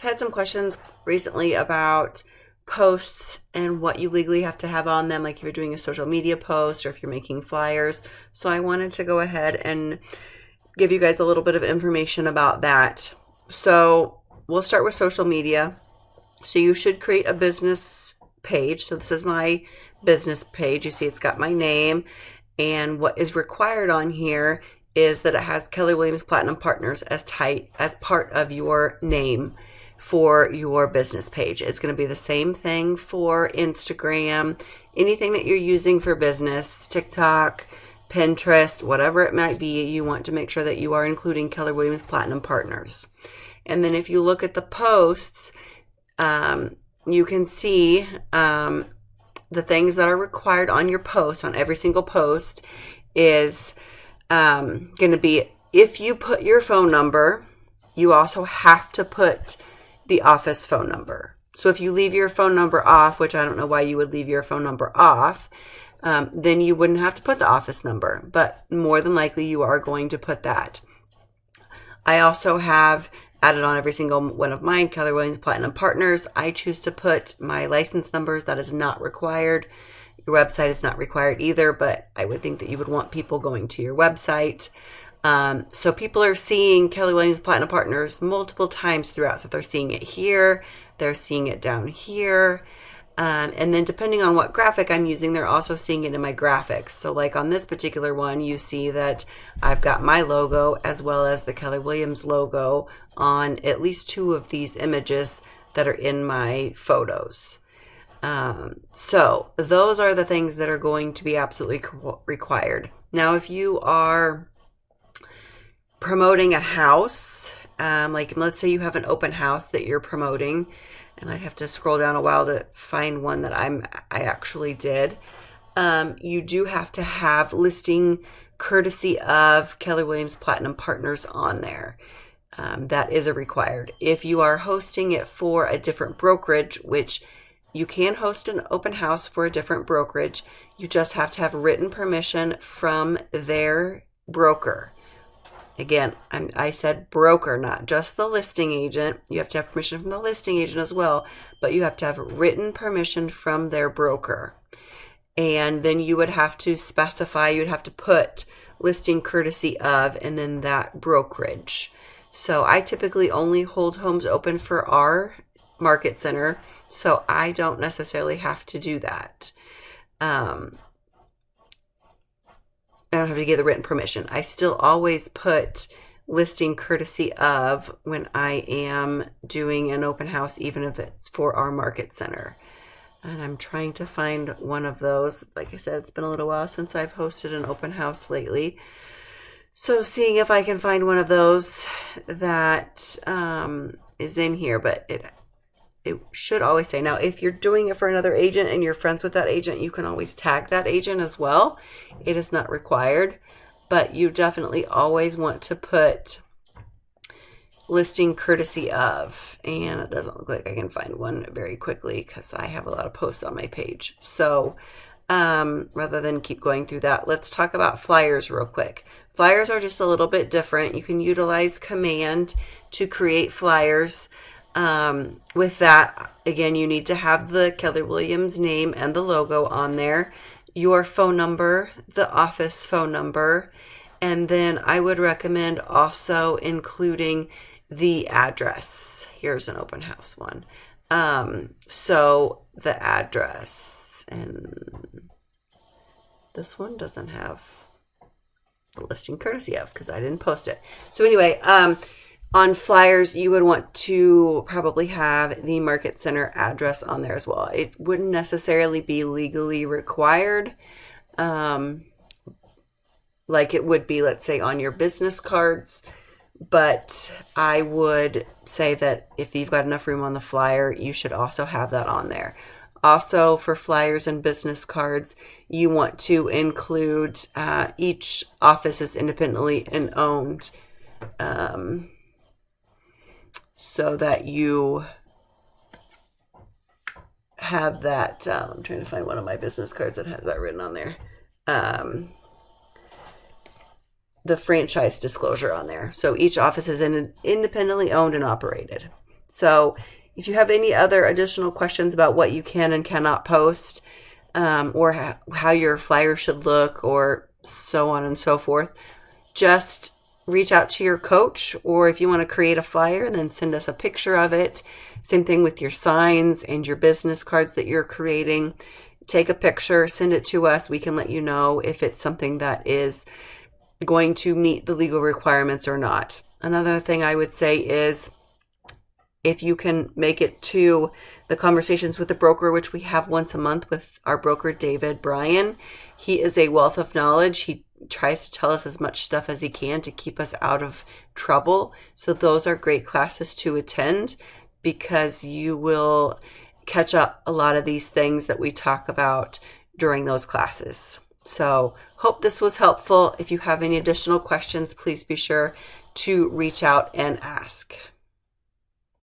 had some questions recently about posts and what you legally have to have on them, like if you're doing a social media post or if you're making flyers. So I wanted to go ahead and give you guys a little bit of information about that. So we'll start with social media. So you should create a business page. So this is my business page. You see it's got my name, and what is required on here is that it has Keller Williams Platinum Partners as part of your name for your business page. It's going to be the same thing for Instagram, anything that you're using for business, TikTok, Pinterest, whatever it might be. You want to make sure that you are including Keller Williams Platinum Partners. And then if you look at the posts, you can see the things that are required on your post, on every single post, is going to be, if you put your phone number, you also have to put the office phone number. So if you leave your phone number off, which I don't know why you would leave your phone number off, then you wouldn't have to put the office number, but more than likely you are going to put that. I also have added on every single one of mine, Keller Williams Platinum Partners. I choose to put my license numbers. That is not required. Your website is not required either, but I would think that you would want people going to your website. So people are seeing Keller Williams Platinum Partners multiple times throughout. So they're seeing it here, they're seeing it down here. And then depending on what graphic I'm using, they're also seeing it in my graphics. So like on this particular one, you see that I've got my logo as well as the Keller Williams logo on at least 2 of these images that are in my photos. So those are the things that are going to be absolutely required. Now, if you are promoting a house, like let's say you have an open house that you're promoting, and I'd have to scroll down a while to find one that I actually did. You do have to have listing courtesy of Keller Williams Platinum Partners on there. That is a required. If you are hosting it for a different brokerage, which you can host an open house for a different brokerage, you just have to have written permission from their broker. Again, I said broker, not just the listing agent. You have to have permission from the listing agent as well, but you have to have written permission from their broker. And then you would have to specify, you would have to put listing courtesy of, and then that brokerage. So I typically only hold homes open for our market center, so I don't necessarily have to do that. I don't have to get the written permission. I still always put listing courtesy of when I am doing an open house, even if it's for our market center. And I'm trying to find one of those. Like I said, it's been a little while since I've hosted an open house lately. So seeing if I can find one of those that is in here, but it should always say. Now, if you're doing it for another agent and you're friends with that agent, you can always tag that agent as well. It is not required, but you definitely always want to put listing courtesy of, and it doesn't look like I can find one very quickly because I have a lot of posts on my page. So rather than keep going through that, let's talk about flyers real quick. Flyers are just a little bit different. You can utilize Command to create flyers. With that, again, you need to have the Keller Williams name and the logo on there, your phone number, the office phone number, and then I would recommend also including the address. Here's an open house one. So the address, and this one doesn't have the listing courtesy of because I didn't post it. So anyway, on flyers, you would want to probably have the market center address on there as well. It wouldn't necessarily be legally required, like it would be, let's say, on your business cards. But I would say that if you've got enough room on the flyer, you should also have that on there. Also, for flyers and business cards, you want to include each office is independently and owned. So that you have that, I'm trying to find one of my business cards that has that written on there. The franchise disclosure on there. So each office is independently owned and operated. So if you have any other additional questions about what you can and cannot post, or how your flyer should look, or so on and so forth, just reach out to your coach. Or if you want to create a flyer, then send us a picture of it. Same thing with your signs and your business cards that you're creating. Take a picture, send it to us. We can let you know if it's something that is going to meet the legal requirements or not. Another thing I would say is, if you can make it to the Conversations with the Broker, which we have once a month with our broker, David Bryan. He is a wealth of knowledge. He tries to tell us as much stuff as he can to keep us out of trouble. So those are great classes to attend, because you will catch up a lot of these things that we talk about during those classes. So hope this was helpful. If you have any additional questions, please be sure to reach out and ask.